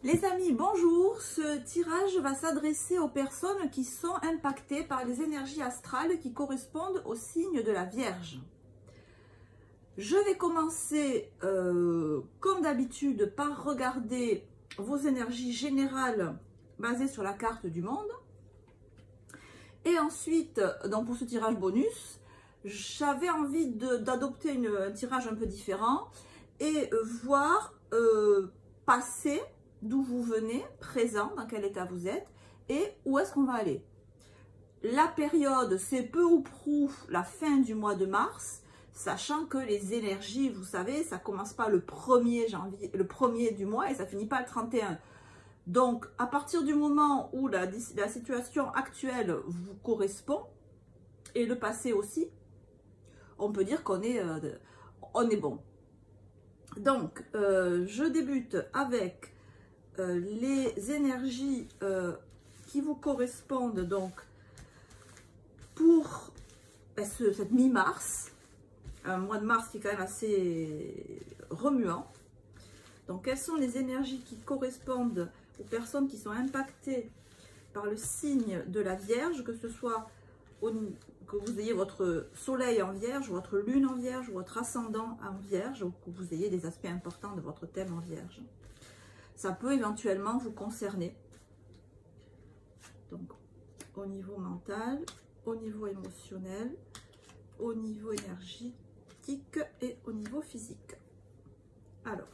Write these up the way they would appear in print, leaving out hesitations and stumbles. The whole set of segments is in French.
Les amis, bonjour. Ce tirage va s'adresser aux personnes qui sont impactées par les énergies astrales qui correspondent au signe de la Vierge. Je vais commencer, comme d'habitude, par regarder vos énergies générales basées sur la carte du monde. Et ensuite, donc pour ce tirage bonus, j'avais envie d'adopter un tirage un peu différent et voir passer d'où vous venez, présent, dans quel état vous êtes et où est-ce qu'on va aller. La période, c'est peu ou prou la fin du mois de mars, sachant que les énergies, vous savez, ça commence pas le 1er janvier, le 1er du mois et ça finit pas le 31. Donc, à partir du moment où la situation actuelle vous correspond, et le passé aussi, on peut dire qu'on est, bon. Donc, je débute avec les énergies qui vous correspondent donc pour cette mi-mars, un mois de mars qui est quand même assez remuant. Donc, quelles sont les énergies qui correspondent aux personnes qui sont impactées par le signe de la Vierge, que ce soit que vous ayez votre soleil en Vierge, votre lune en Vierge, votre ascendant en Vierge, ou que vous ayez des aspects importants de votre thème en Vierge. Ça peut éventuellement vous concerner. Donc, au niveau mental, au niveau émotionnel, au niveau énergétique et au niveau physique. Alors,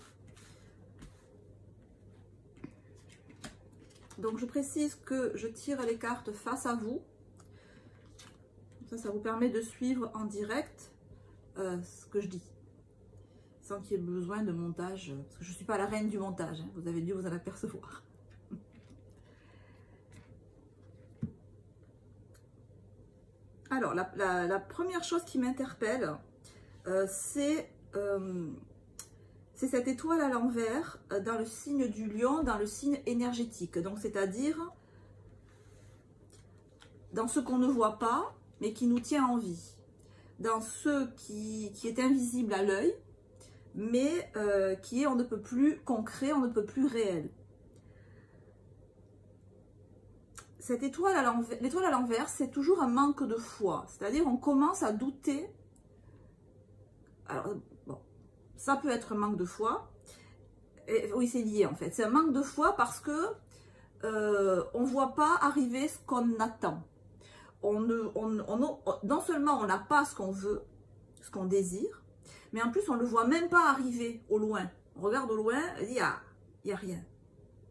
donc je précise que je tire les cartes face à vous. Ça vous permet de suivre en direct ce que je dis, sans qu'il y ait besoin de montage, parce que je ne suis pas la reine du montage, hein, vous avez dû vous en apercevoir. Alors, la première chose qui m'interpelle, c'est cette étoile à l'envers dans le signe du lion, dans le signe énergétique. Donc, c'est-à-dire dans ce qu'on ne voit pas, mais qui nous tient en vie. Dans ce qui est invisible à l'œil, mais qui est on ne peut plus concret, on ne peut plus réel. Cette étoile à l'envers, l'étoile à l'envers, c'est toujours un manque de foi. C'est-à-dire on commence à douter. Alors, bon, ça peut être un manque de foi. Et, oui, c'est lié en fait. C'est un manque de foi parce que on ne voit pas arriver ce qu'on attend. Non seulement on n'a pas ce qu'on veut, ce qu'on désire, mais en plus on ne le voit même pas arriver au loin. On regarde au loin, il y a rien.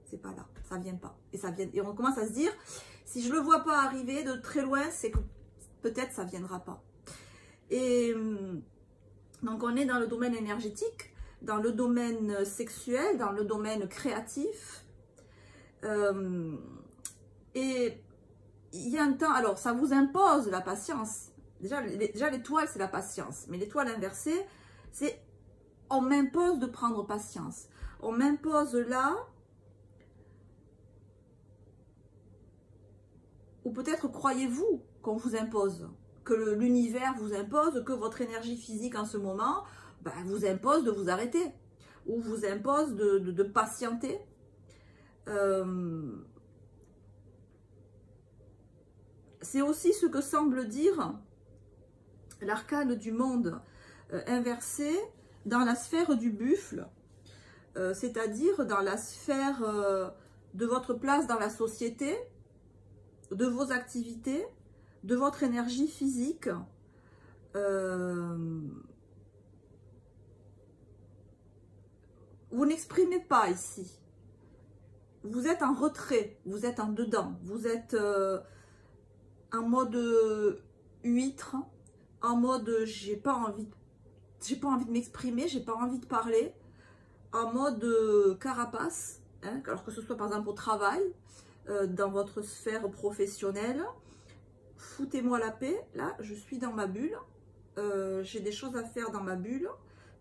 C'est pas là, ça vient pas. Et on commence à se dire, si je le vois pas arriver de très loin, c'est que peut-être ça viendra pas. Et donc on est dans le domaine énergétique, dans le domaine sexuel, dans le domaine créatif. Et il y a un temps, alors ça vous impose la patience. Déjà l'étoile, c'est la patience. Mais l'étoile inversée, c'est on m'impose de prendre patience. On m'impose là, ou peut-être croyez-vous qu'on vous impose, que l'univers vous impose, que votre énergie physique en ce moment vous impose de vous arrêter, ou vous impose de patienter. C'est aussi ce que semble dire l'arcane du monde inversé dans la sphère du buffle, c'est-à-dire dans la sphère de votre place dans la société, de vos activités, de votre énergie physique. Vous n'exprimez pas ici. Vous êtes en retrait, vous êtes en dedans, vous êtes en mode huître, en mode j'ai pas envie de m'exprimer, j'ai pas envie de parler, en mode carapace, hein, alors que ce soit par exemple au travail, dans votre sphère professionnelle, foutez-moi la paix, là je suis dans ma bulle, j'ai des choses à faire dans ma bulle,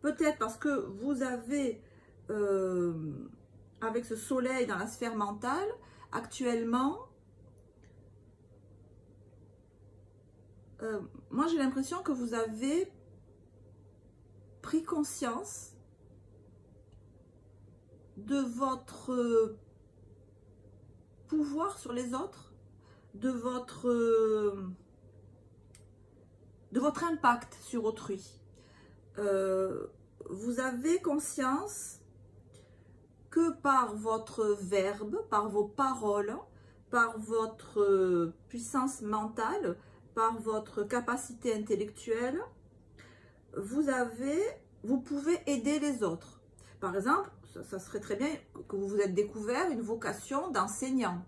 peut-être parce que vous avez, avec ce soleil dans la sphère mentale, actuellement, moi j'ai l'impression que vous avez pris conscience de votre pouvoir sur les autres, de votre impact sur autrui. Vous avez conscience que par votre verbe, par vos paroles, par votre puissance mentale, par votre capacité intellectuelle, vous pouvez aider les autres. Par exemple, ça serait très bien que vous vous êtes découvert une vocation d'enseignant,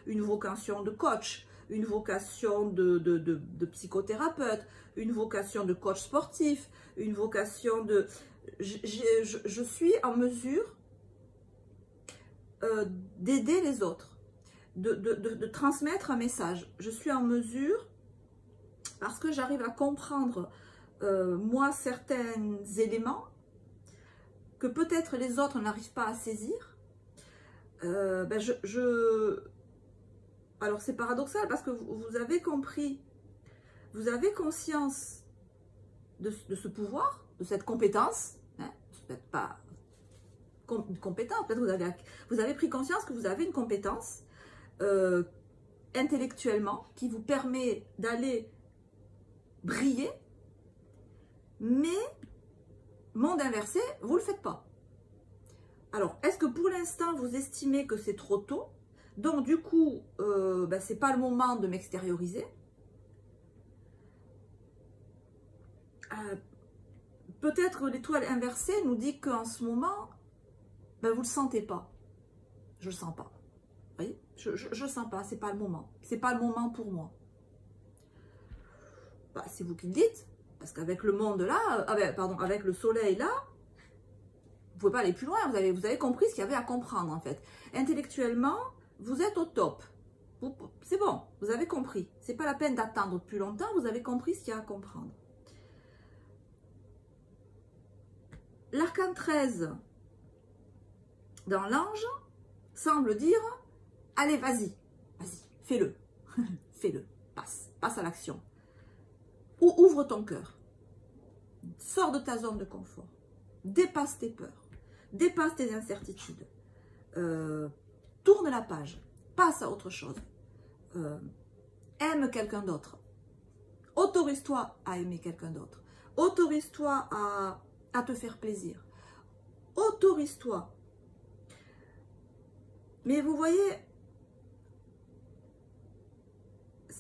une vocation de coach, une vocation de psychothérapeute, une vocation de coach sportif, une vocation de... Je suis en mesure d'aider les autres, de transmettre un message. Je suis en mesure, parce que j'arrive à comprendre, moi, certains éléments que peut-être les autres n'arrivent pas à saisir. Alors, c'est paradoxal parce que vous avez compris, vous avez conscience de ce pouvoir, de cette compétence, hein, peut-être pas une compétence, peut-être vous avez pris conscience que vous avez une compétence intellectuellement qui vous permet d'aller briller, mais monde inversé, vous ne le faites pas. Alors, est-ce que pour l'instant, vous estimez que c'est trop tôt? Donc, du coup, c'est pas le moment de m'extérioriser. Peut-être que l'étoile inversée nous dit qu'en ce moment, vous ne le sentez pas. Je ne le sens pas. Vous voyez, je ne le sens pas, c'est pas le moment. C'est pas le moment pour moi. C'est vous qui le dites, parce qu'avec le monde là, avec le soleil là, vous pouvez pas aller plus loin. Vous avez compris ce qu'il y avait à comprendre en fait. Intellectuellement, vous êtes au top. C'est bon, vous avez compris. C'est pas la peine d'attendre plus longtemps, vous avez compris ce qu'il y a à comprendre. L'arcane 13 dans l'ange semble dire, allez, vas-y, fais-le, fais-le, passe à l'action. Ou ouvre ton cœur, sors de ta zone de confort, dépasse tes peurs, dépasse tes incertitudes, tourne la page, passe à autre chose, aime quelqu'un d'autre, autorise-toi à aimer quelqu'un d'autre, autorise-toi à te faire plaisir, autorise-toi. Mais vous voyez,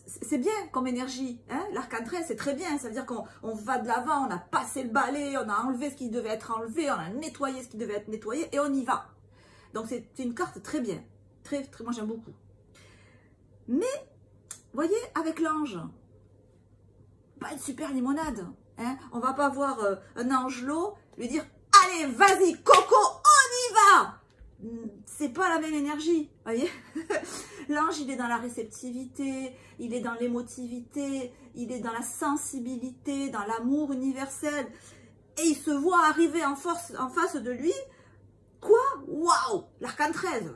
c'est bien comme énergie, hein? L'arcane 13 c'est très bien, ça veut dire qu'on va de l'avant, on a passé le balai, on a enlevé ce qui devait être enlevé, on a nettoyé ce qui devait être nettoyé et on y va. Donc c'est une carte très bien, moi j'aime beaucoup. Mais, vous voyez, avec l'ange, pas une super limonade, hein? On va pas voir un angelot lui dire « Allez, vas-y, Coco, on y va !» C'est pas la même énergie, voyez. L'ange, il est dans la réceptivité, il est dans l'émotivité, il est dans la sensibilité, dans l'amour universel. Et il se voit arriver en face de lui. Quoi? Waouh! L'arcane 13.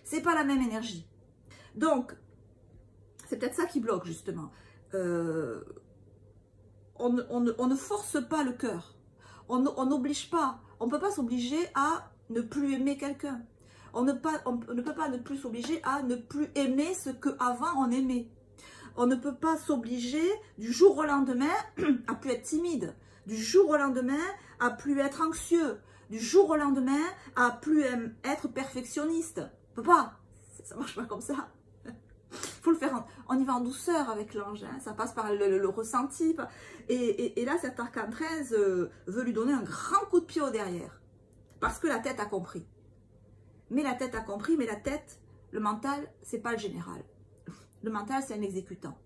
C'est pas la même énergie. Donc, c'est peut-être ça qui bloque, justement. On ne force pas le cœur. On n'oblige pas. On ne peut pas s'obliger à ne plus aimer quelqu'un. On ne peut pas ne plus s'obliger à ne plus aimer ce qu'avant on aimait. On ne peut pas s'obliger du jour au lendemain à plus être timide, du jour au lendemain à plus être anxieux, du jour au lendemain à plus être perfectionniste. On peut pas, ça marche pas comme ça. Faut le faire, on y va en douceur avec l'ange, hein. Ça passe par le ressenti. Et là, cet arcane 13 veut lui donner un grand coup de pied au derrière. Parce que la tête a compris. Mais la tête a compris, mais la tête, le mental, c'est pas le général. Le mental, c'est un exécutant.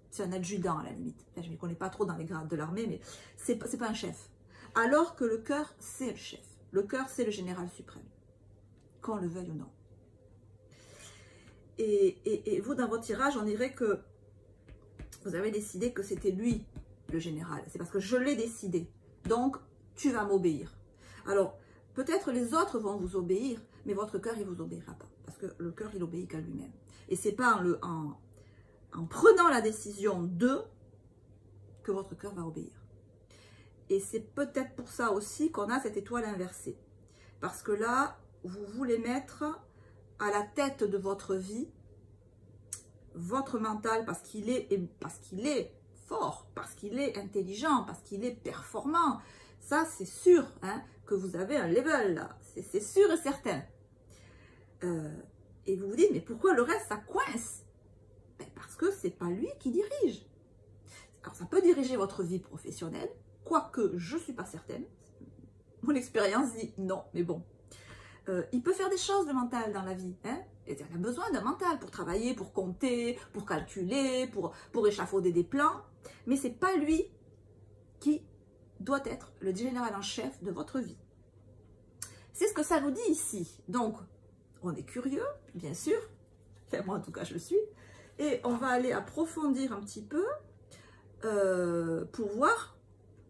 C'est un adjudant à la limite. Enfin, je ne m'y connais pas trop dans les grades de l'armée, mais c'est pas un chef. Alors que le cœur, c'est le chef. Le cœur, c'est le général suprême. Qu'on le veuille ou non. Et vous, dans votre tirage, on dirait que vous avez décidé que c'était lui, le général. C'est parce que je l'ai décidé. Donc, tu vas m'obéir. Alors, peut-être les autres vont vous obéir, mais votre cœur, il ne vous obéira pas. Parce que le cœur, il obéit qu'à lui-même. Et c'est pas en prenant la décision de que votre cœur va obéir. Et c'est peut-être pour ça aussi qu'on a cette étoile inversée. Parce que là, vous voulez mettre à la tête de votre vie, votre mental, parce qu'il est fort, parce qu'il est intelligent, parce qu'il est performant, ça c'est sûr, hein, que vous avez un level là, c'est sûr et certain. Et vous vous dites, mais pourquoi le reste ça coince? Ben, parce que c'est pas lui qui dirige. Alors ça peut diriger votre vie professionnelle, quoique je ne suis pas certaine. Mon expérience dit non, mais bon. Il peut faire des choses le mental dans la vie. Hein, et on a besoin d'un mental pour travailler, pour compter, pour calculer, pour échafauder des plans. Mais ce n'est pas lui qui doit être le général en chef de votre vie. C'est ce que ça nous dit ici. Donc, on est curieux, bien sûr. Enfin, moi, en tout cas, je le suis. Et on va aller approfondir un petit peu pour voir,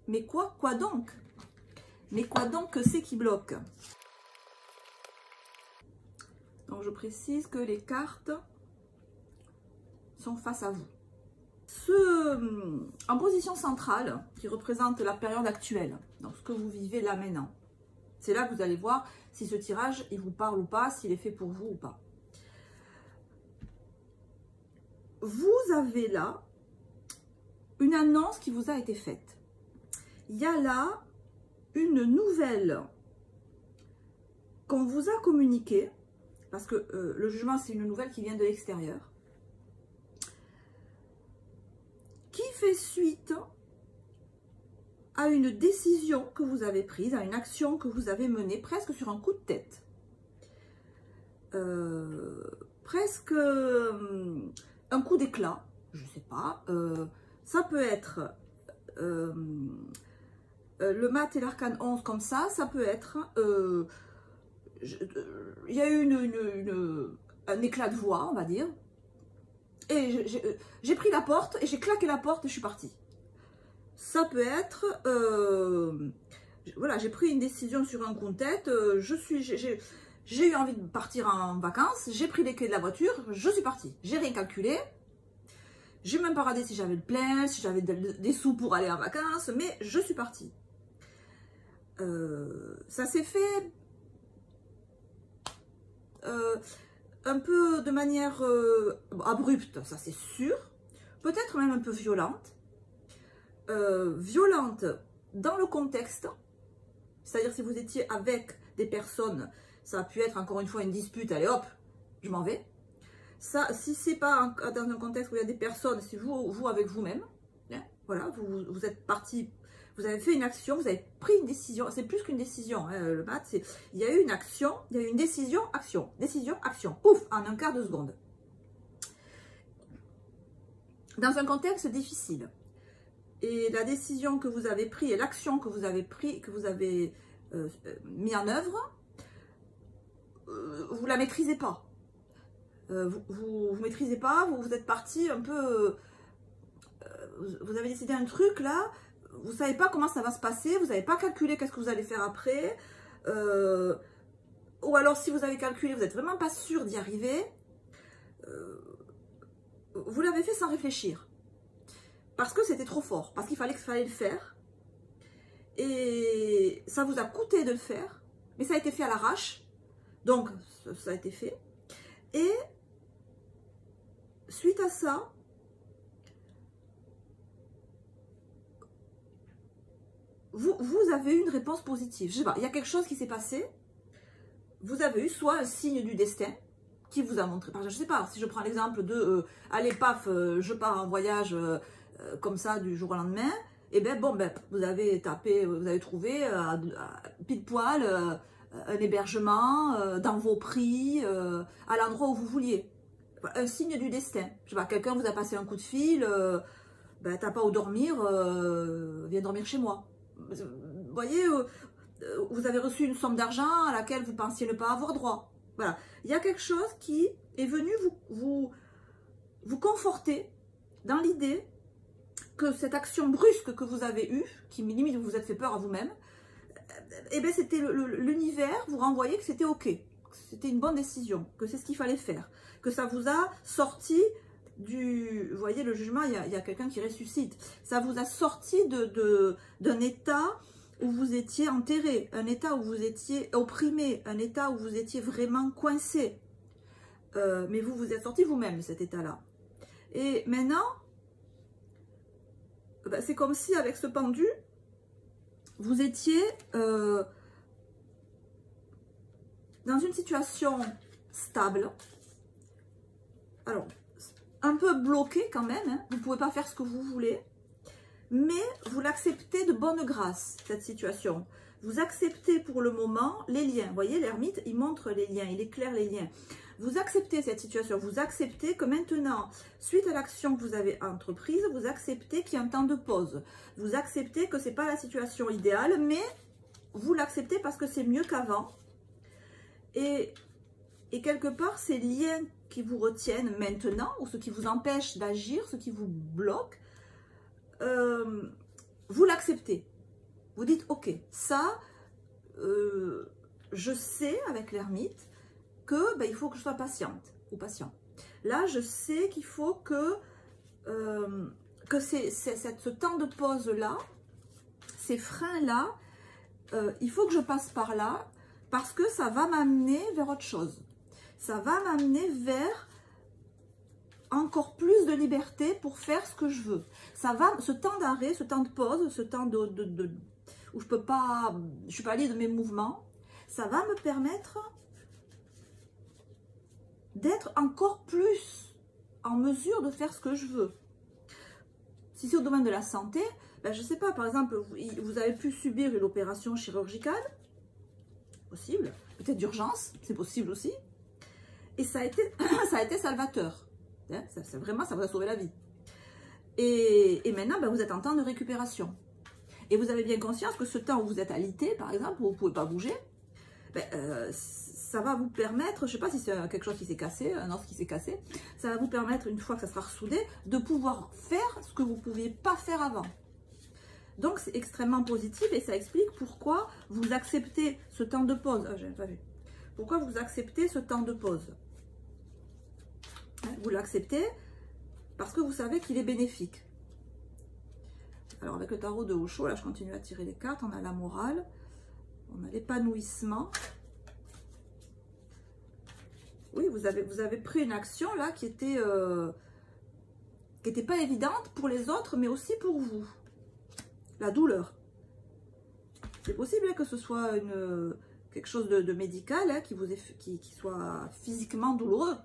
mais quoi donc? Mais quoi donc que c'est qui bloque? Donc, je précise que les cartes sont face à vous. En position centrale, qui représente la période actuelle, donc ce que vous vivez là maintenant, c'est là que vous allez voir si ce tirage, il vous parle ou pas, s'il est fait pour vous ou pas. Vous avez là une annonce qui vous a été faite. Il y a là une nouvelle qu'on vous a communiquée, parce que le jugement, c'est une nouvelle qui vient de l'extérieur, qui fait suite à une décision que vous avez prise, à une action que vous avez menée presque sur un coup de tête. Presque un coup d'éclat, je ne sais pas. Ça peut être le mat et l'arcane 11 comme ça peut être... il y a eu un éclat de voix, on va dire. Et j'ai pris la porte et j'ai claqué la porte et je suis partie. Ça peut être, voilà, j'ai pris une décision sur un coup de tête, j'ai eu envie de partir en vacances, j'ai pris les clés de la voiture, je suis partie. J'ai rien calculé, j'ai même pas regardé si j'avais le plein, si j'avais des sous pour aller en vacances, mais je suis partie. Ça s'est fait un peu de manière abrupte, ça c'est sûr, peut-être même un peu violente. Violente dans le contexte, c'est-à-dire si vous étiez avec des personnes, ça a pu être encore une fois une dispute, allez hop, je m'en vais. Ça, si c'est pas dans un contexte où il y a des personnes, c'est vous avec vous-même, hein, voilà, vous êtes parti, vous avez fait une action, vous avez pris une décision, c'est plus qu'une décision, hein, le mat, c'est, il y a eu une action, il y a eu une décision, action, pouf, en un quart de seconde. Dans un contexte difficile. Et la décision que vous avez prise et l'action que vous avez pris, que vous avez mis en œuvre, vous la maîtrisez pas. Vous maîtrisez pas, vous êtes parti un peu, vous avez décidé un truc là, vous savez pas comment ça va se passer, vous n'avez pas calculé qu'est-ce que vous allez faire après, ou alors si vous avez calculé, vous n'êtes vraiment pas sûr d'y arriver, vous l'avez fait sans réfléchir. Parce que c'était trop fort, parce qu'il fallait le faire. Et ça vous a coûté de le faire, mais ça a été fait à l'arrache. Donc, ça a été fait. Et suite à ça, vous avez eu une réponse positive. Je sais pas, il y a quelque chose qui s'est passé. Vous avez eu soit un signe du destin qui vous a montré. Je sais pas, si je prends l'exemple de allez, paf, je pars en voyage comme ça du jour au lendemain, et ben bon, ben, vous avez tapé, vous avez trouvé pile poil un hébergement dans vos prix, à l'endroit où vous vouliez. Un signe du destin. Je sais pas, quelqu'un vous a passé un coup de fil, ben t'as pas où dormir, viens dormir chez moi. Vous voyez, vous avez reçu une somme d'argent à laquelle vous pensiez ne pas avoir droit. Voilà, il y a quelque chose qui est venu vous conforter dans l'idée que cette action brusque que vous avez eue, qui limite vous êtes fait peur à vous-même, eh bien c'était l'univers vous renvoyait que c'était ok, que c'était une bonne décision, que c'est ce qu'il fallait faire, que ça vous a sorti du... Vous voyez le jugement, il y a quelqu'un qui ressuscite. Ça vous a sorti d'un état où vous étiez enterré, un état où vous étiez opprimé, un état où vous étiez vraiment coincé. mais vous vous êtes sorti vous-même de cet état-là. Et maintenant, ben, c'est comme si avec ce pendu, vous étiez dans une situation stable. Alors, un peu bloqué quand même, hein. Vous ne pouvez pas faire ce que vous voulez, mais vous l'acceptez de bonne grâce, cette situation. Vous acceptez pour le moment les liens. Vous voyez, l'ermite, il montre les liens, il éclaire les liens. Vous acceptez cette situation, vous acceptez que maintenant, suite à l'action que vous avez entreprise, vous acceptez qu'il y a un temps de pause. Vous acceptez que ce n'est pas la situation idéale, mais vous l'acceptez parce que c'est mieux qu'avant. Et quelque part, ces liens qui vous retiennent maintenant, ou ce qui vous empêche d'agir, ce qui vous bloque, vous l'acceptez. Vous dites, ok, ça, je sais avec l'ermite que ben, il faut que je sois patiente ou patient. Là, je sais qu'il faut que ce temps de pause-là, ces freins-là, il faut que je passe par là parce que ça va m'amener vers autre chose. Ça va m'amener vers encore plus de liberté pour faire ce que je veux. Ça va, ce temps d'arrêt, ce temps de pause, ce temps où je suis pas libre de mes mouvements, ça va me permettre d'être encore plus en mesure de faire ce que je veux. Si c'est au domaine de la santé, ben je ne sais pas, par exemple, vous avez pu subir une opération chirurgicale, possible, peut-être d'urgence, c'est possible aussi, et ça a été salvateur. Hein, vraiment, ça vous a sauvé la vie. Et maintenant, ben, vous êtes en temps de récupération. Et vous avez bien conscience que ce temps où vous êtes alité, par exemple, où vous ne pouvez pas bouger, ben, ça va vous permettre, je ne sais pas si c'est quelque chose qui s'est cassé, un os qui s'est cassé, ça va vous permettre, une fois que ça sera ressoudé, de pouvoir faire ce que vous ne pouviez pas faire avant. Donc, c'est extrêmement positif et ça explique pourquoi vous acceptez ce temps de pause. Ah, j'avais pas vu. Pourquoi vous acceptez ce temps de pause? Vous l'acceptez parce que vous savez qu'il est bénéfique. Alors, avec le tarot de Osho, là, je continue à tirer les cartes. On a la morale, on a l'épanouissement. Oui, vous avez pris une action là qui était pas évidente pour les autres, mais aussi pour vous. La douleur. C'est possible que ce soit quelque chose de médical hein, qui soit physiquement douloureux.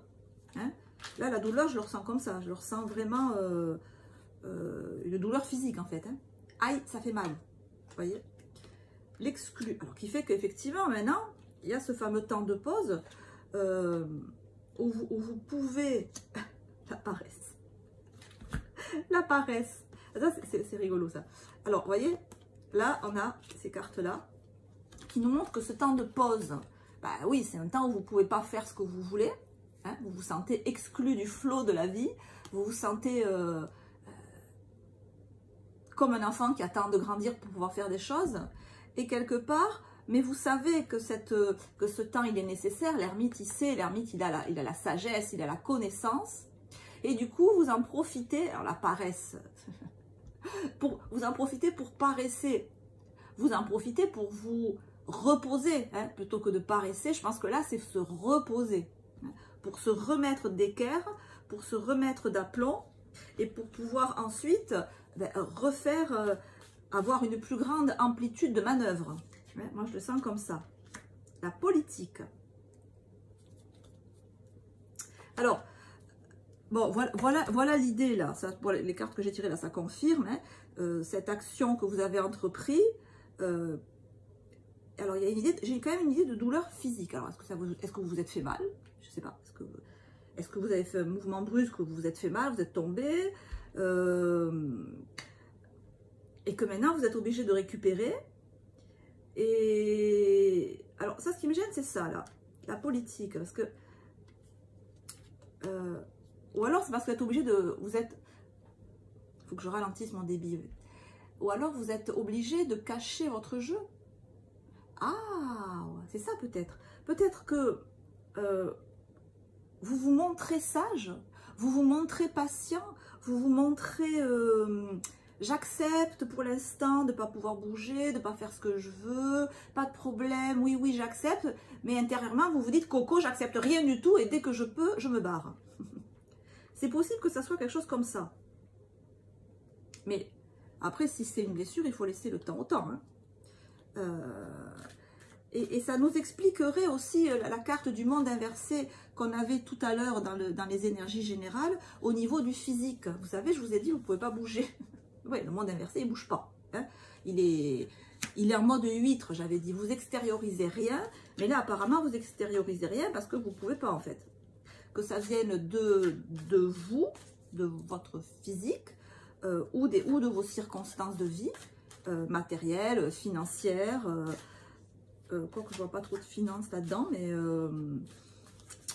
Hein. Là, la douleur, je le ressens comme ça. Je le ressens vraiment une douleur physique en fait. Hein. Aïe, ça fait mal. Vous voyez? L'exclu. Alors, qui fait qu'effectivement, maintenant, il y a ce fameux temps de pause où vous pouvez... La paresse. La paresse. Ça, c'est rigolo, ça. Alors, vous voyez, là, on a ces cartes-là qui nous montrent que ce temps de pause, bah oui, c'est un temps où vous ne pouvez pas faire ce que vous voulez. Hein, vous vous sentez exclu du flot de la vie. Vous vous sentez comme un enfant qui attend de grandir pour pouvoir faire des choses. Et quelque part, mais vous savez que ce temps, il est nécessaire. L'ermite, il sait, l'ermite, il a la sagesse, il a la connaissance. Et du coup, vous en profitez, alors la paresse, vous en profitez pour paresser. Vous en profitez pour vous reposer, hein, plutôt que de paresser. Je pense que là, c'est se reposer. Hein, pour se remettre d'équerre, pour se remettre d'aplomb, et pour pouvoir ensuite refaire, avoir une plus grande amplitude de manœuvre. Ouais, moi, je le sens comme ça. La politique. Alors, bon, voilà l'idée là. Ça, bon, les cartes que j'ai tirées là, ça confirme hein, cette action que vous avez entreprise. Alors, il y a une idée, j'ai quand même une idée de douleur physique. Alors, est-ce que vous vous êtes fait mal? Je ne sais pas. Est-ce que vous avez fait un mouvement brusque, vous vous êtes fait mal, vous êtes tombé et que maintenant vous êtes obligé de récupérer. Et alors, ça, ce qui me gêne, c'est ça là, la politique, parce que ou alors c'est parce que vous êtes obligé de, il faut que je ralentisse mon débit. Ou alors vous êtes obligé de cacher votre jeu. Ah, c'est ça peut-être. Peut-être que vous vous montrez sage, vous vous montrez patient, vous vous montrez j'accepte pour l'instant de ne pas pouvoir bouger, de ne pas faire ce que je veux, pas de problème, oui, oui, j'accepte. Mais intérieurement, vous vous dites, Coco, j'accepte rien du tout et dès que je peux, je me barre. C'est possible que ça soit quelque chose comme ça. Mais après, si c'est une blessure, il faut laisser le temps au temps. Hein. Et ça nous expliquerait aussi la carte du monde inversé qu'on avait tout à l'heure dans les énergies générales au niveau du physique. Vous savez, je vous ai dit, vous ne pouvez pas bouger. Oui, le monde inversé, il ne bouge pas. Hein. Il est en mode huître, j'avais dit. Vous extériorisez rien, mais là, apparemment, vous extériorisez rien parce que vous ne pouvez pas, en fait. Que ça vienne de vous, de votre physique, ou de vos circonstances de vie, matérielles, financières, quoique je ne vois pas trop de finances là-dedans, mais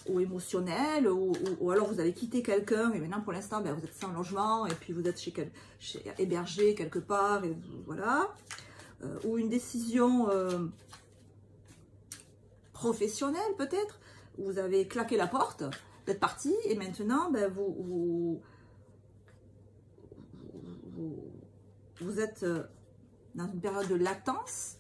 ou émotionnelles, ou alors vous avez quitté quelqu'un, et maintenant pour l'instant ben, vous êtes sans logement, et puis vous êtes hébergé quelque part, et voilà. Ou une décision professionnelle peut-être, où vous avez claqué la porte, vous êtes parti, et maintenant ben, vous êtes dans une période de latence,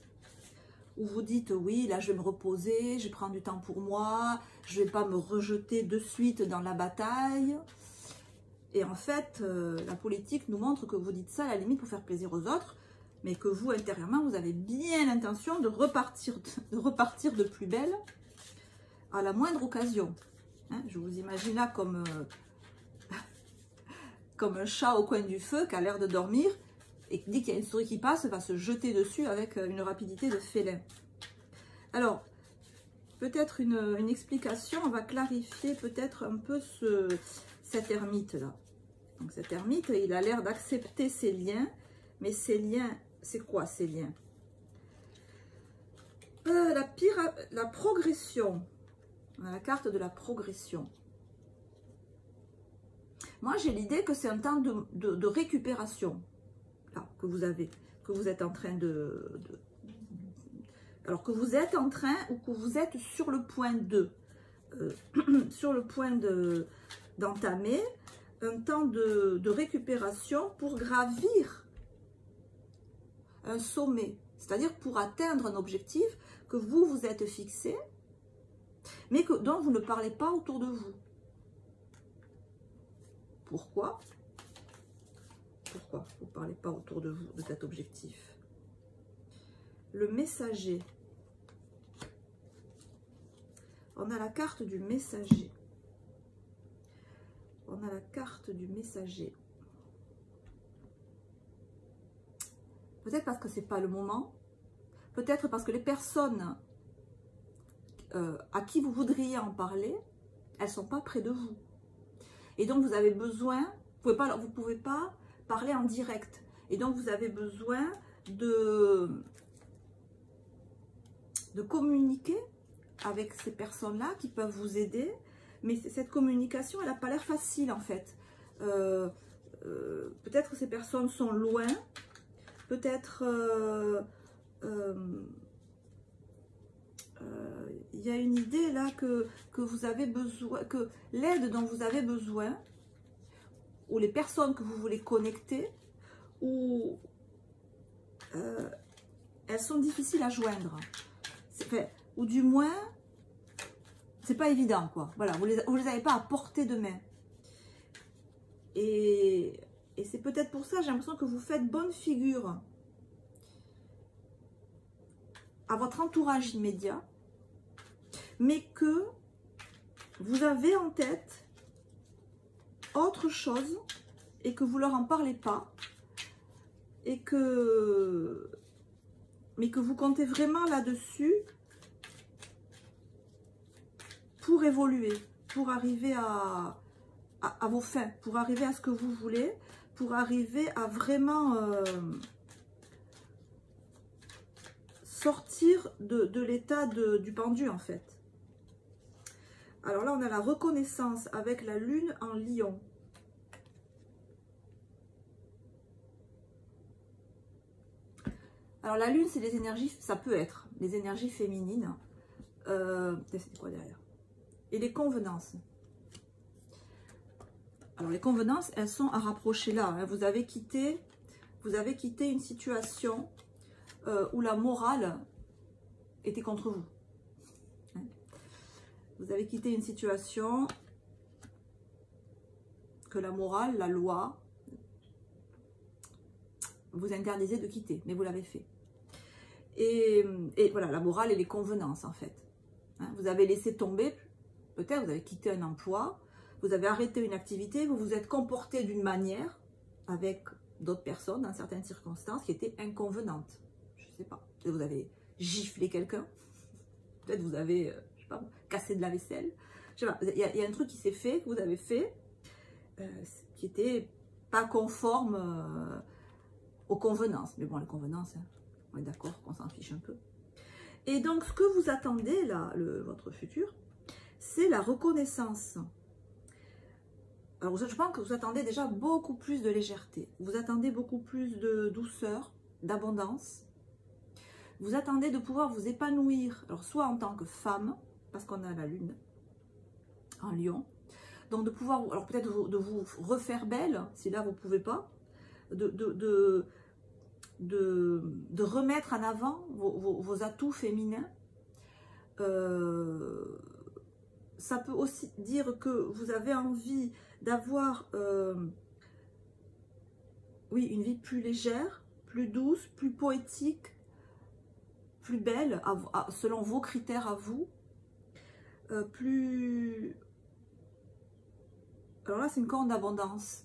où vous dites oui, là je vais me reposer, je vais prendre du temps pour moi, je ne vais pas me rejeter de suite dans la bataille. Et en fait, la politique nous montre que vous dites ça à la limite pour faire plaisir aux autres, mais que vous, intérieurement, vous avez bien l'intention de repartir de plus belle à la moindre occasion. Hein, je vous imagine là comme un chat au coin du feu qui a l'air de dormir, et dès qu'il y a une souris qui passe, va se jeter dessus avec une rapidité de félin. Alors, peut-être une explication, on va clarifier peut-être un peu cet ermite-là. Donc cet ermite, il a l'air d'accepter ses liens, mais ces liens, c'est quoi ces liens? La progression, on a la carte de la progression. Moi, j'ai l'idée que c'est un temps de récupération. Là, que vous êtes en train alors que vous êtes en train ou que vous êtes sur le point d'entamer un temps de récupération pour gravir un sommet, c'est-à-dire pour atteindre un objectif que vous êtes fixé, mais dont vous ne parlez pas autour de vous. Pourquoi? Pourquoi vous ne parlez pas autour de vous de cet objectif? Le messager. On a la carte du messager. On a la carte du messager. Peut-être parce que ce n'est pas le moment. Peut-être parce que les personnes à qui vous voudriez en parler, elles ne sont pas près de vous. Et donc vous avez besoin, vous ne pouvez pas parler en direct. Et donc vous avez besoin de communiquer avec ces personnes-là qui peuvent vous aider. Mais cette communication, elle n'a pas l'air facile en fait. Peut-être que ces personnes sont loin. Peut-être il y a une idée là que vous avez besoin, que l'aide dont vous avez besoin, ou les personnes que vous voulez connecter, ou elles sont difficiles à joindre. Ou du moins, c'est pas évident, quoi. Voilà, vous les avez pas à portée de main. Et c'est peut-être pour ça, j'ai l'impression que vous faites bonne figure à votre entourage immédiat, mais que vous avez en tête autre chose et que vous leur en parlez pas, mais que vous comptez vraiment là-dessus pour évoluer, pour arriver à vos fins, pour arriver à ce que vous voulez, pour arriver à vraiment sortir de l'état du pendu en fait. Alors là, on a la reconnaissance avec la lune en lion. Alors la lune, c'est les énergies, ça peut être les énergies féminines. C'est quoi derrière? Et les convenances. Alors les convenances, elles sont à rapprocher là. Hein. Vous avez quitté vous avez quitté une situation où la morale était contre vous. Vous avez quitté une situation que la morale, la loi, vous interdisait de quitter, mais vous l'avez fait. Et voilà, la morale et les convenances, en fait. Vous avez laissé tomber, peut-être vous avez quitté un emploi, vous avez arrêté une activité, vous vous êtes comporté d'une manière avec d'autres personnes dans certaines circonstances qui étaient inconvenantes. Je ne sais pas. Peut-être vous avez giflé quelqu'un. Peut-être vous avez, je sais pas, cassé de la vaisselle. Je sais pas. Il y a un truc qui s'est fait, que vous avez fait, qui était pas conforme aux convenances. Mais bon, les convenances, hein, on est d'accord qu'on s'en fiche un peu. Et donc, ce que vous attendez, là, votre futur, c'est la reconnaissance. Alors, je pense que vous attendez déjà beaucoup plus de légèreté. Vous attendez beaucoup plus de douceur, d'abondance. Vous attendez de pouvoir vous épanouir, alors soit en tant que femme, parce qu'on a la lune en lion, donc de pouvoir, alors peut-être de vous refaire belle, si là vous ne pouvez pas, de remettre en avant vos atouts féminins. Ça peut aussi dire que vous avez envie d'avoir oui, une vie plus légère, plus douce, plus poétique, plus belle, selon vos critères à vous, plus... Alors là, c'est une corne d'abondance.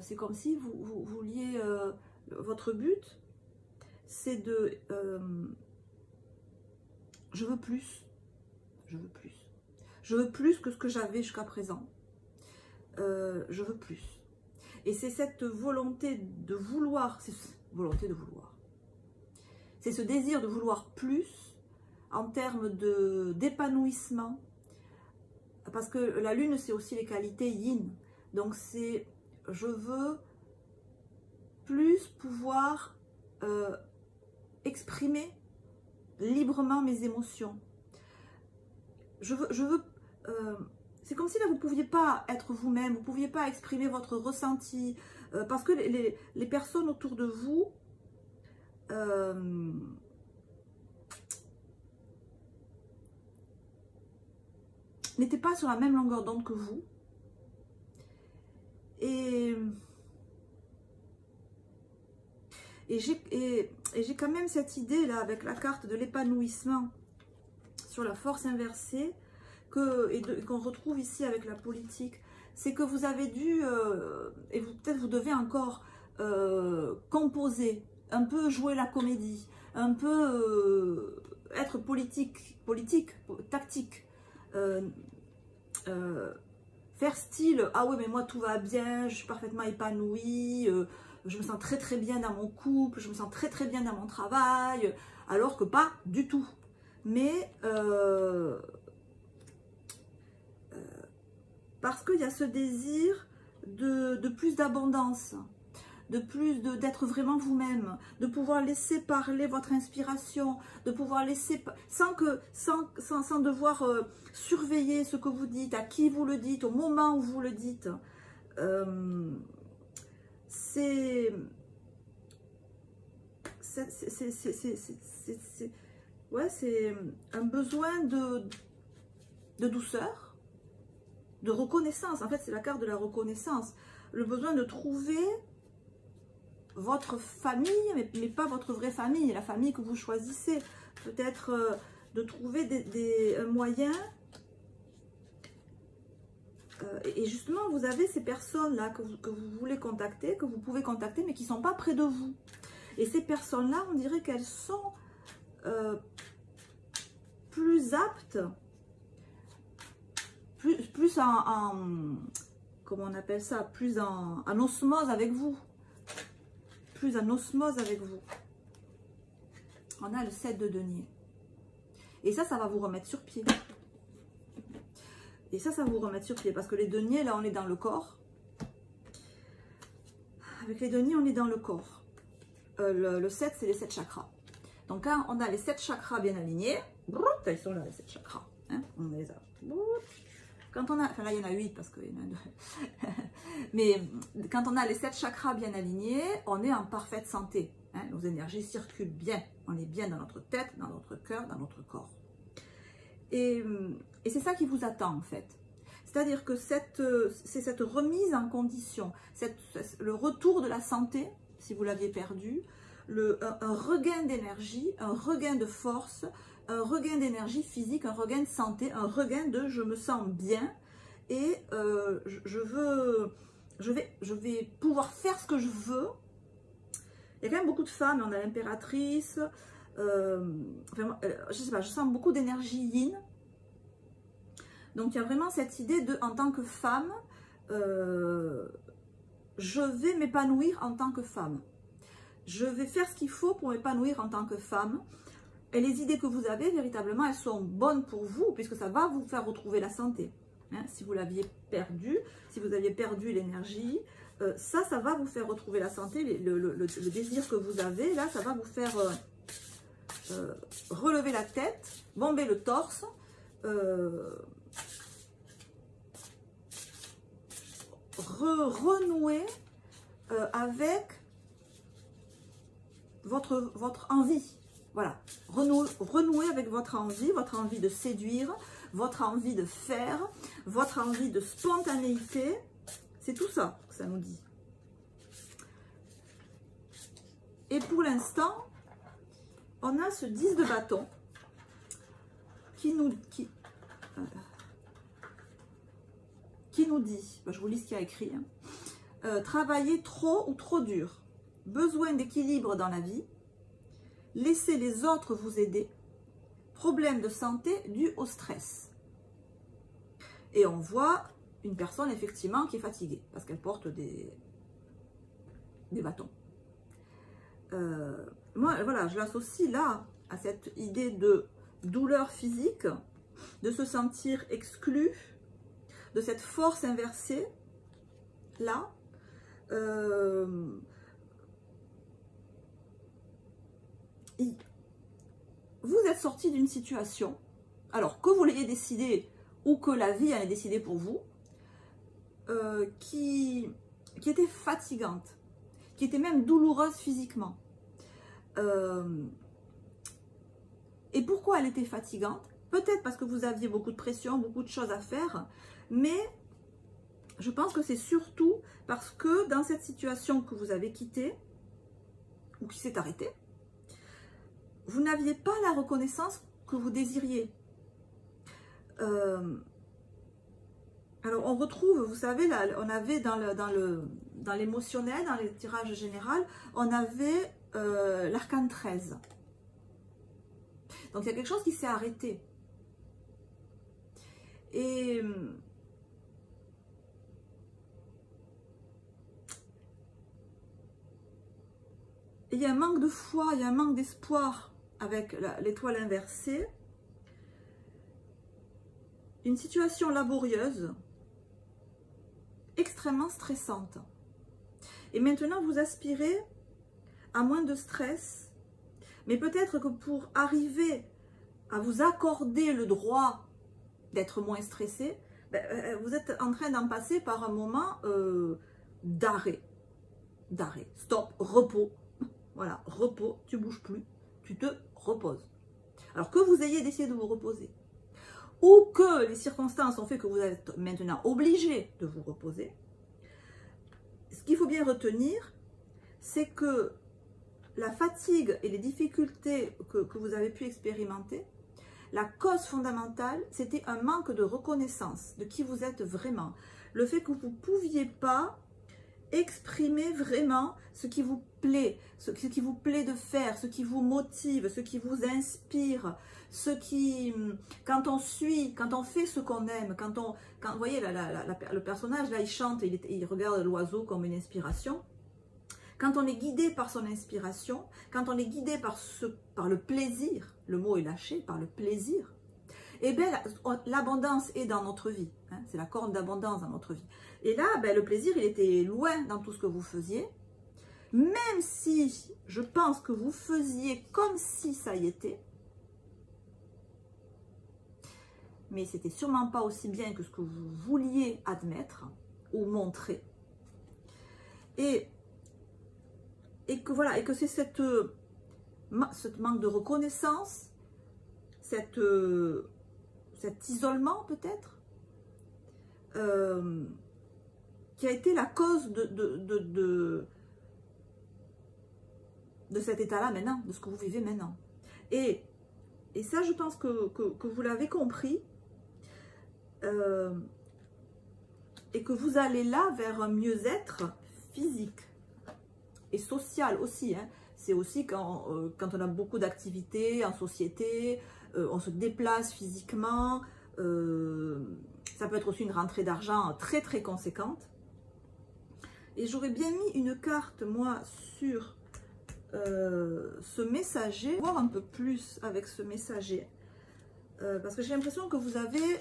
C'est comme si vous vouliez... votre but, c'est de... je veux plus. Je veux plus. Je veux plus que ce que j'avais jusqu'à présent. Je veux plus. Et c'est cette volonté de vouloir, c'est ce désir de vouloir plus en termes d'épanouissement. Parce que la lune, c'est aussi les qualités yin. Donc c'est, je veux plus pouvoir exprimer librement mes émotions. Je veux c'est comme si là vous ne pouviez pas être vous-même, vous ne pouviez pas exprimer votre ressenti, parce que les personnes autour de vous n'étaient pas sur la même longueur d'onde que vous. Et j'ai quand même cette idée là avec la carte de l'épanouissement sur la force inversée qu'on retrouve ici avec la politique. C'est que vous avez dû, et peut-être vous devez encore composer, un peu jouer la comédie, un peu être tactique, faire style, ah ouais mais moi tout va bien, je suis parfaitement épanouie, je me sens très très bien dans mon couple, je me sens très très bien dans mon travail, alors que pas du tout. Mais parce qu'il y a ce désir de plus d'abondance, d'être vraiment vous-même, de pouvoir laisser parler votre inspiration, de pouvoir laisser, sans devoir surveiller ce que vous dites, à qui vous le dites, au moment où vous le dites. C'est un besoin de douceur, de reconnaissance. En fait, c'est la carte de la reconnaissance. Le besoin de trouver votre famille, mais pas votre vraie famille, la famille que vous choisissez. Peut-être de trouver un moyen. Et justement, vous avez ces personnes-là que vous voulez contacter, que vous pouvez contacter, mais qui ne sont pas près de vous. Et ces personnes-là, on dirait qu'elles sont plus aptes, plus comment on appelle ça, plus en osmose avec vous. Plus en osmose avec vous. On a le 7 de denier. Et ça va vous remettre sur pied. Et ça va vous remettre sur pied. Parce que les deniers, là, on est dans le corps. Avec les deniers, on est dans le corps. Le 7, c'est les 7 chakras. Donc, quand on a les 7 chakras bien alignés, ils sont là, les 7 chakras. Hein, on les a. Quand on a, enfin là il y en a 8 parce qu'il y en a 2. Mais quand on a les 7 chakras bien alignés, on est en parfaite santé. Hein, nos énergies circulent bien. On est bien dans notre tête, dans notre cœur, dans notre corps. Et c'est ça qui vous attend en fait. C'est-à-dire que c'est cette remise en condition, le retour de la santé, si vous l'aviez perdu, un regain d'énergie, un regain de force, un regain d'énergie physique, un regain de santé, un regain de je me sens bien et je vais pouvoir faire ce que je veux. Il y a quand même beaucoup de femmes, on a l'impératrice, je sais pas, je sens beaucoup d'énergie yin. Donc il y a vraiment cette idée de, en tant que femme, je vais m'épanouir en tant que femme. Je vais faire ce qu'il faut pour m'épanouir en tant que femme. Et les idées que vous avez, véritablement, elles sont bonnes pour vous, puisque ça va vous faire retrouver la santé. Hein, si vous l'aviez perdu, si vous aviez perdu l'énergie, ça va vous faire retrouver la santé. Le désir que vous avez, là, ça va vous faire relever la tête, bomber le torse, renouer avec votre envie. Voilà, renouer avec votre envie de séduire, votre envie de faire, votre envie de spontanéité. C'est tout ça que ça nous dit. Et pour l'instant, on a ce 10 de bâton qui nous dit, je vous lis ce qu'il y a écrit, hein, travailler trop ou trop dur, besoin d'équilibre dans la vie, laissez les autres vous aider, problème de santé dû au stress. Et on voit une personne effectivement qui est fatiguée parce qu'elle porte des bâtons. Moi, voilà, je l'associe là à cette idée de douleur physique, de se sentir exclu, de cette force inversée là. Vous êtes sorti d'une situation, alors que vous l'ayez décidé ou que la vie en ait décidé pour vous, qui était fatigante, qui était même douloureuse physiquement. Et pourquoi elle était fatigante? Peut-être parce que vous aviez beaucoup de pression, beaucoup de choses à faire, mais je pense que c'est surtout parce que dans cette situation que vous avez quittée, ou qui s'est arrêtée, vous n'aviez pas la reconnaissance que vous désiriez. Alors on retrouve, vous savez, là, on avait dans l'émotionnel, dans les tirages général, on avait l'arcane 13. Donc il y a quelque chose qui s'est arrêté. Et il y a un manque de foi, il y a un manque d'espoir avec l'étoile inversée. Une situation laborieuse, extrêmement stressante. Et maintenant, vous aspirez à moins de stress, mais peut-être que pour arriver à vous accorder le droit d'être moins stressé, vous êtes en train d'en passer par un moment d'arrêt. Stop, repos. Voilà, repos, tu bouges plus, tu te reposes. Alors que vous ayez décidé de vous reposer, ou que les circonstances ont fait que vous êtes maintenant obligé de vous reposer, ce qu'il faut bien retenir, c'est que la fatigue et les difficultés que vous avez pu expérimenter, la cause fondamentale, c'était un manque de reconnaissance de qui vous êtes vraiment. Le fait que vous ne pouviez pas exprimer vraiment ce qui vous plaît, ce qui vous plaît de faire, ce qui vous motive, ce qui vous inspire, ce qui, quand on fait ce qu'on aime, vous voyez, le personnage là, il chante, il regarde l'oiseau comme une inspiration. Quand on est guidé par son inspiration, quand on est guidé par le plaisir, le mot est lâché, par le plaisir, eh bien, l'abondance est dans notre vie. Hein, c'est la corne d'abondance dans notre vie. Et là, le plaisir, il était loin dans tout ce que vous faisiez. Même si je pense que vous faisiez comme si ça y était. mais c'était sûrement pas aussi bien que ce que vous vouliez admettre ou montrer. Et que voilà, et que c'est ce manque de reconnaissance, cet isolement peut-être, qui a été la cause de cet état-là maintenant, de ce que vous vivez maintenant. Et ça, je pense que vous l'avez compris, et que vous allez là vers un mieux-être physique et social aussi. Hein. C'est aussi quand on a beaucoup d'activités en société, on se déplace physiquement, ça peut être aussi une rentrée d'argent très très conséquente. Et j'aurais bien mis une carte, moi, sur ce messager, voir un peu plus avec ce messager, parce que j'ai l'impression que vous avez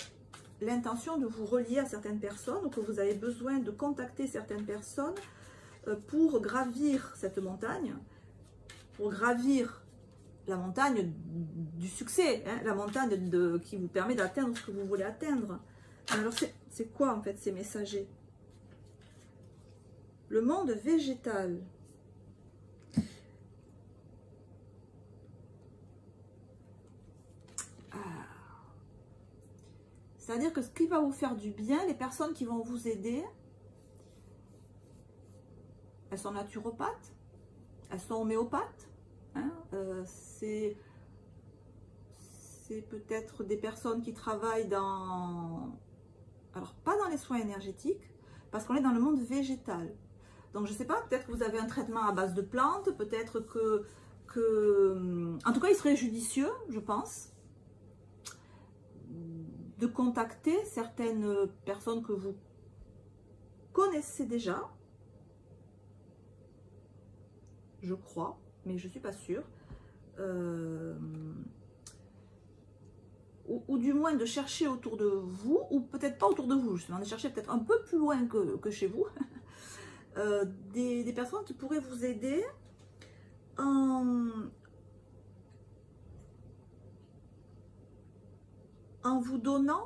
l'intention de vous relier à certaines personnes, ou que vous avez besoin de contacter certaines personnes pour gravir cette montagne, pour gravir la montagne du succès, hein, la montagne qui vous permet d'atteindre ce que vous voulez atteindre. Alors c'est quoi en fait ces messagers? Le monde végétal. C'est-à-dire que ce qui va vous faire du bien, les personnes qui vont vous aider, elles sont naturopathes, elles sont homéopathes, hein, c'est peut-être des personnes qui travaillent dans... Alors, pas dans les soins énergétiques, parce qu'on est dans le monde végétal. Donc, je ne sais pas, peut-être que vous avez un traitement à base de plantes, peut-être que... En tout cas, il serait judicieux, je pense, de contacter certaines personnes que vous connaissez déjà, je crois, mais je ne suis pas sûre, ou du moins de chercher autour de vous, ou peut-être pas autour de vous, justement, de chercher peut-être un peu plus loin que chez vous, des personnes qui pourraient vous aider en vous donnant,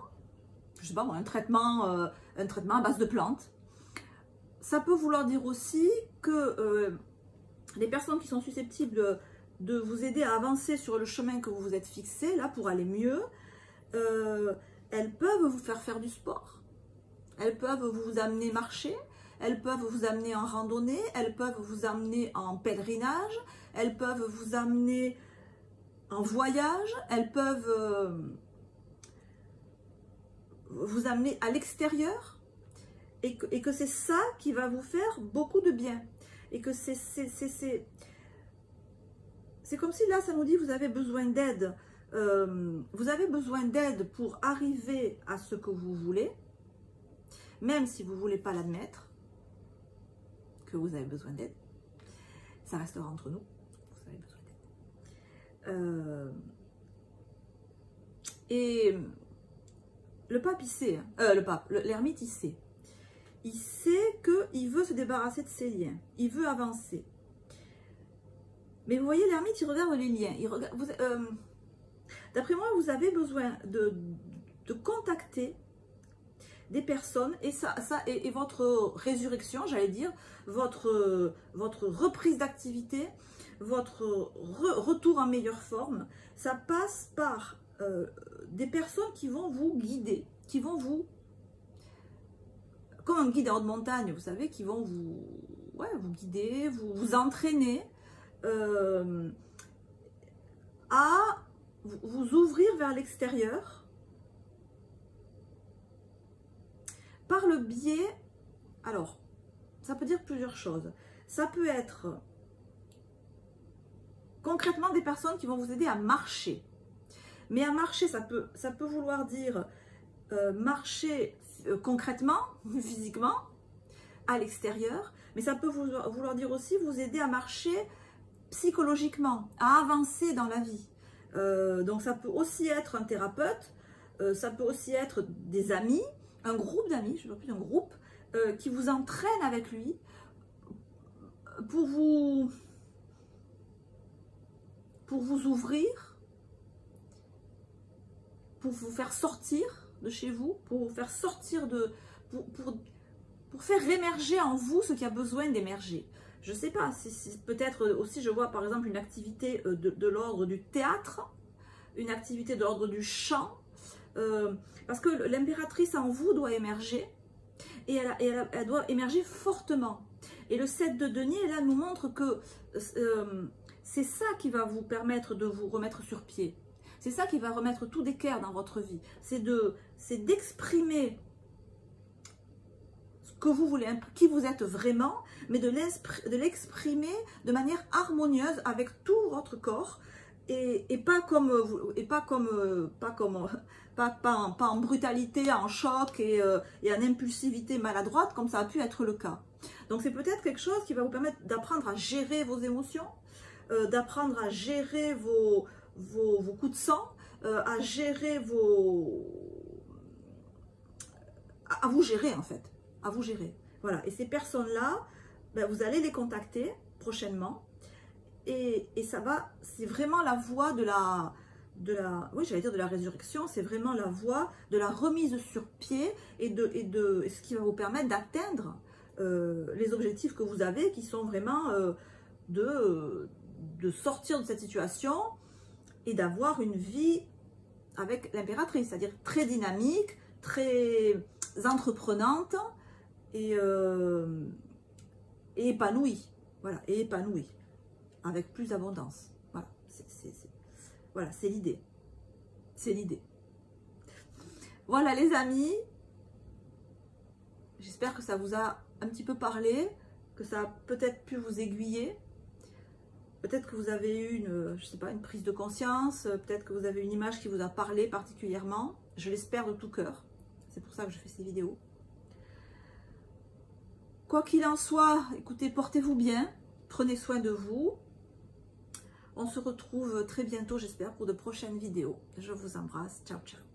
je sais pas moi, un traitement à base de plantes. Ça peut vouloir dire aussi que les personnes qui sont susceptibles de vous aider à avancer sur le chemin que vous vous êtes fixé, là, pour aller mieux, elles peuvent vous faire du sport, elles peuvent vous amener marcher, elles peuvent vous amener en randonnée, elles peuvent vous amener en pèlerinage, elles peuvent vous amener en voyage, elles peuvent vous amener à l'extérieur, et que c'est ça qui va vous faire beaucoup de bien. Et que c'est comme si là, ça nous dit, vous avez besoin d'aide. Vous avez besoin d'aide pour arriver à ce que vous voulez, même si vous ne voulez pas l'admettre, que vous avez besoin d'aide. Ça restera entre nous. Vous avez besoin d'aide. Et le pape, il sait, l'ermite, il sait. Il sait qu'il veut se débarrasser de ses liens. Il veut avancer. Mais vous voyez, l'ermite, il regarde les liens. D'après moi, vous avez besoin de contacter des personnes, et et votre résurrection, j'allais dire, votre reprise d'activité, votre retour en meilleure forme, ça passe par des personnes qui vont vous guider, qui vont vous, comme un guide en haute montagne, vous savez, qui vont vous guider, vous entraîner à vous ouvrir vers l'extérieur par le biais, alors, ça peut dire plusieurs choses. Ça peut être concrètement des personnes qui vont vous aider à marcher. Mais à marcher, ça peut vouloir dire marcher concrètement, physiquement, à l'extérieur, mais ça peut vouloir dire aussi vous aider à marcher psychologiquement, à avancer dans la vie. Donc ça peut aussi être un thérapeute, ça peut aussi être des amis, un groupe d'amis, je ne sais pas plus, un groupe, qui vous entraîne avec lui pour vous ouvrir, pour vous faire sortir de chez vous, pour vous faire sortir de... pour faire émerger en vous ce qui a besoin d'émerger. Je ne sais pas, si peut-être aussi je vois par exemple une activité de l'ordre du théâtre, une activité de l'ordre du chant, parce que l'impératrice en vous doit émerger, et elle doit émerger fortement. Et le 7 de denier, là, nous montre que c'est ça qui va vous permettre de vous remettre sur pied. C'est ça qui va remettre tout d'équerre dans votre vie. C'est d'exprimer ce que vous voulez, qui vous êtes vraiment, mais de l'exprimer de manière harmonieuse avec tout votre corps, et pas en brutalité, en choc et en impulsivité maladroite, comme ça a pu être le cas. Donc c'est peut-être quelque chose qui va vous permettre d'apprendre à gérer vos émotions, d'apprendre à gérer vos coups de sang, à gérer à vous gérer en fait, à vous gérer. Voilà, et ces personnes-là, ben, vous allez les contacter prochainement, et ça va, c'est vraiment la voie oui, j'allais dire de la résurrection, c'est vraiment la voie de la remise sur pied et ce qui va vous permettre d'atteindre les objectifs que vous avez, qui sont vraiment de sortir de cette situation et d'avoir une vie avec l'impératrice, c'est-à-dire très dynamique, très entreprenante et épanouie. Voilà, et épanouie, avec plus d'abondance. Voilà, voilà, c'est l'idée. C'est l'idée. Voilà les amis, j'espère que ça vous a un petit peu parlé, que ça a peut-être pu vous aiguiller. Peut-être que vous avez eu je sais pas, une prise de conscience, peut-être que vous avez une image qui vous a parlé particulièrement. Je l'espère de tout cœur. C'est pour ça que je fais ces vidéos. Quoi qu'il en soit, écoutez, portez-vous bien, prenez soin de vous. On se retrouve très bientôt, j'espère, pour de prochaines vidéos. Je vous embrasse. Ciao, ciao.